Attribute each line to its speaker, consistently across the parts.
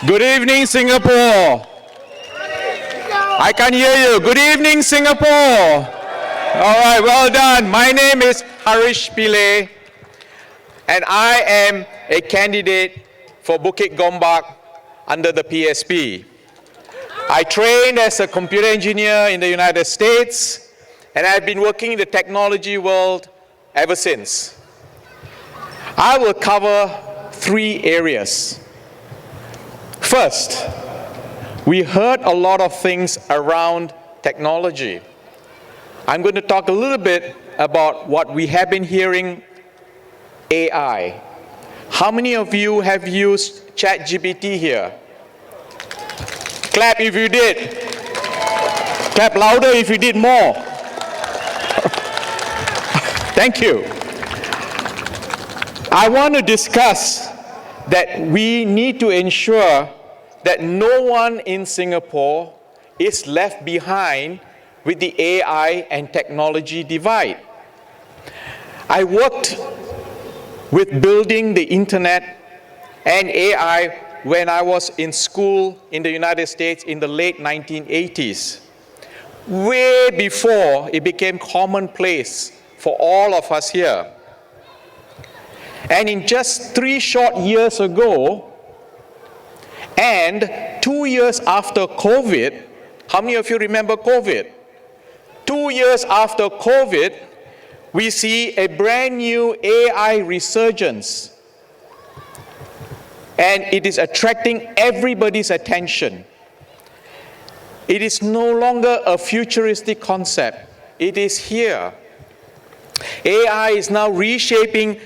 Speaker 1: Good evening, Singapore. I can hear you. Good evening, Singapore. All right, well done. My name is Harish Pillay, and I am a candidate for Bukit Gombak under the PSP. I trained as a computer engineer in the United States, and I've been working in the technology world ever since. I will cover 3 areas. First, we heard a lot of things around technology. I'm going to talk a little bit about what we have been hearing, AI. How many of you have used ChatGPT here? Clap if you did. Clap louder if you did more. Thank you. I want to discuss that we need to ensure that no one in Singapore is left behind with the AI and technology divide. I worked with building the internet and AI when I was in school in the United States in the late 1980s, way before it became commonplace for all of us here. And in just 3 short years ago, and 2 years after COVID, how many of you remember COVID? 2 years after COVID, we see a brand new AI resurgence. And it is attracting everybody's attention. It is no longer a futuristic concept. It is here. AI is now reshaping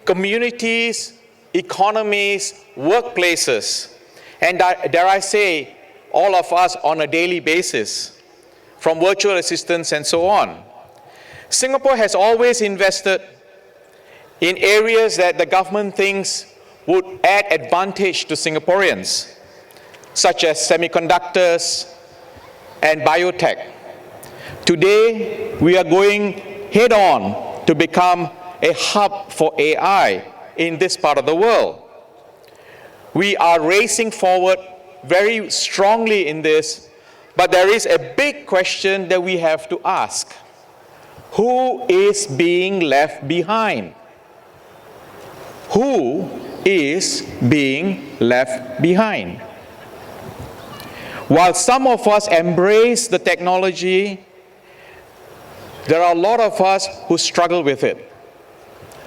Speaker 1: communities, economies, workplaces, and dare I say, all of us on a daily basis, from virtual assistants and so on. Singapore has always invested in areas that the government thinks would add advantage to Singaporeans, such as semiconductors and biotech. Today, we are going head-on to become a hub for AI in this part of the world. We are racing forward very strongly in this, but there is a big question that we have to ask. Who is being left behind? Who is being left behind? While some of us embrace the technology, there are a lot of us who struggle with it.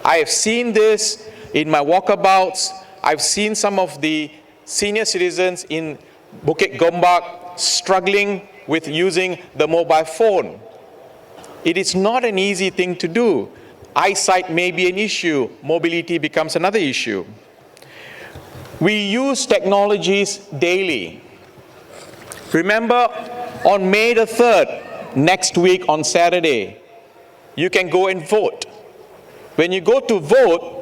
Speaker 1: I have seen this in my walkabouts. I've seen some of the senior citizens in Bukit Gombak struggling with using the mobile phone. It is not an easy thing to do. Eyesight may be an issue. Mobility becomes another issue. We use technologies daily. Remember, on May the 3rd, next week on Saturday, you can go and vote. When you go to vote,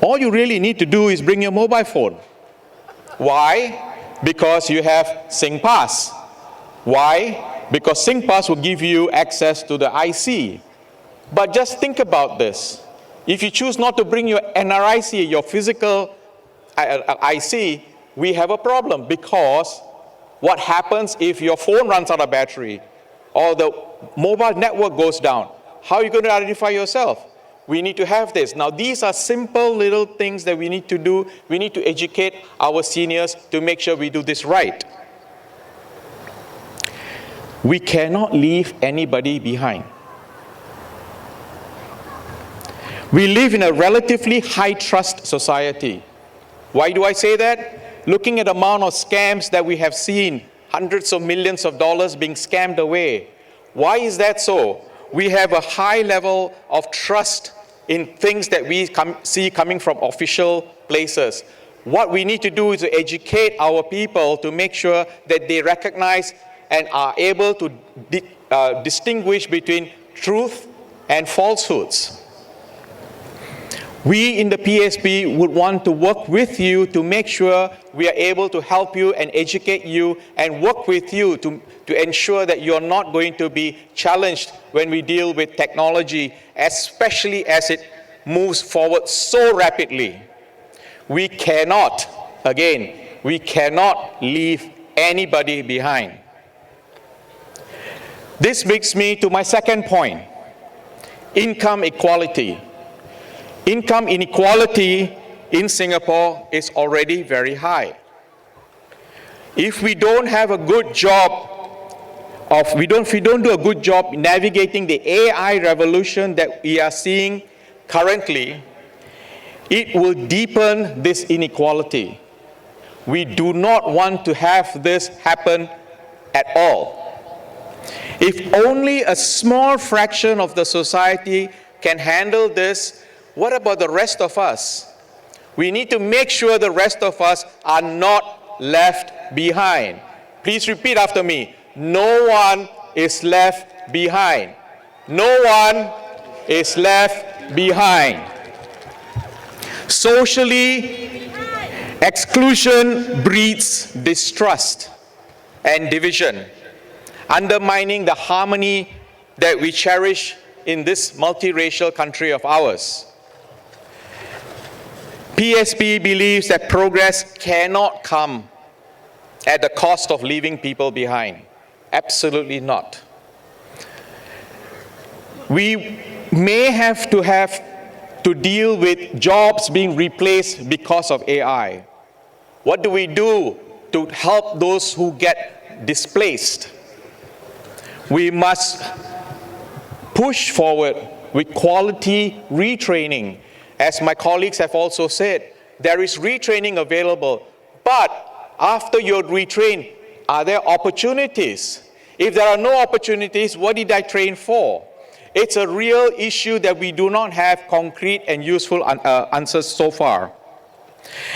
Speaker 1: all you really need to do is bring your mobile phone. Why? Because you have SingPass. Why? Because SingPass will give you access to the IC. But just think about this. If you choose not to bring your NRIC, your physical IC, we have a problem, because what happens if your phone runs out of battery or the mobile network goes down? How are you going to identify yourself? We need to have this. Now, these are simple little things that we need to do. We need to educate our seniors to make sure we do this right. We cannot leave anybody behind. We live in a relatively high-trust society. Why do I say that? Looking at the amount of scams that we have seen, hundreds of millions of dollars being scammed away. Why is that so? We have a high level of trust in things that we see coming from official places. What we need to do is to educate our people to make sure that they recognize and are able to distinguish between truth and falsehoods. We in the PSP would want to work with you to make sure we are able to help you and educate you and work with you to ensure that you're not going to be challenged when we deal with technology, especially as it moves forward so rapidly. We cannot, again, we cannot leave anybody behind. This brings me to my second point, income equality. Income inequality in Singapore is already very high. If we don't have a good job if we don't do a good job navigating the AI revolution that we are seeing currently, it will deepen this inequality. We do not want to have this happen at all. If only a small fraction of the society can handle this, what about the rest of us? We need to make sure the rest of us are not left behind. Please repeat after me. No one is left behind. No one is left behind. Socially, exclusion breeds distrust and division, undermining the harmony that we cherish in this multiracial country of ours. PSP believes that progress cannot come at the cost of leaving people behind. Absolutely not. We may have to deal with jobs being replaced because of AI. What do we do to help those who get displaced? We must push forward with quality retraining. As my colleagues have also said, there is retraining available, but after you're retrained, are there opportunities? If there are no opportunities, what did I train for? It's a real issue that we do not have concrete and useful answers so far.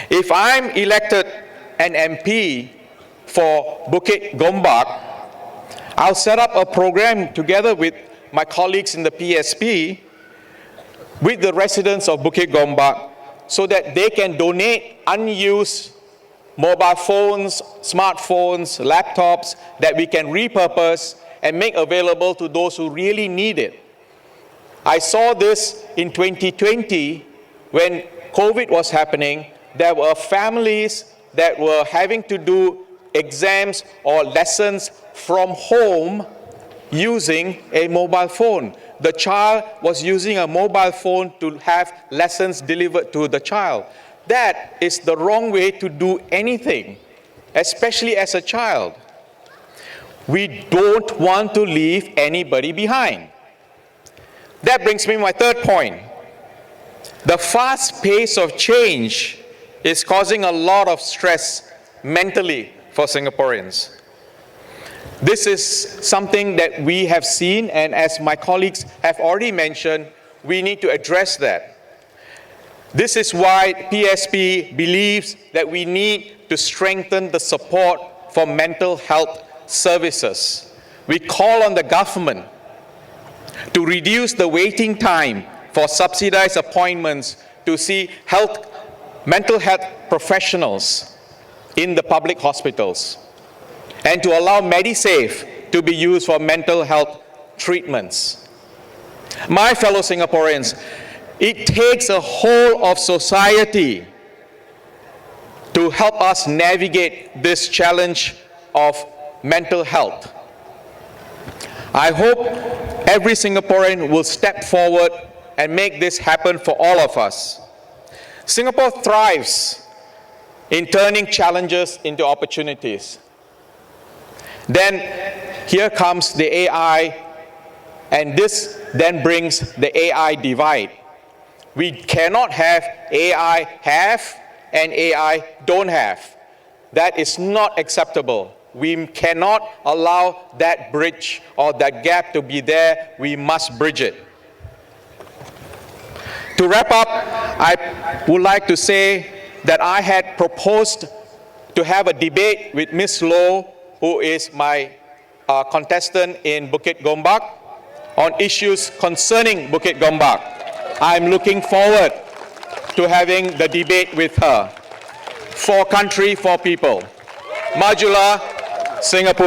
Speaker 1: If I'm elected an MP for Bukit Gombak, I'll set up a program together with my colleagues in the PSP with the residents of Bukit Gombak so that they can donate unused mobile phones, smartphones, laptops that we can repurpose and make available to those who really need it. I saw this in 2020 when COVID was happening. There were families that were having to do exams or lessons from home using a mobile phone. The child was using a mobile phone to have lessons delivered to the child. That is the wrong way to do anything, especially as a child. We don't want to leave anybody behind. That brings me to my third point. The fast pace of change is causing a lot of stress mentally for Singaporeans. This is something that we have seen, and as my colleagues have already mentioned, we need to address that. This is why PSP believes that we need to strengthen the support for mental health services. We call on the government to reduce the waiting time for subsidized appointments to see mental health professionals in the public hospitals, and to allow MediSave to be used for mental health treatments. My fellow Singaporeans, it takes a whole of society to help us navigate this challenge of mental health. I hope every Singaporean will step forward and make this happen for all of us. Singapore thrives in turning challenges into opportunities. Then here comes the AI, and this then brings the AI divide. We cannot have AI have and AI don't have. That is not acceptable. We cannot allow that bridge or that gap to be there. We must bridge it. To wrap up, I would like to say that I had proposed to have a debate with Ms. Loh, who is my contestant in Bukit Gombak, on issues concerning Bukit Gombak. I'm looking forward to having the debate with her. For country, for people. Majulah, Singapore.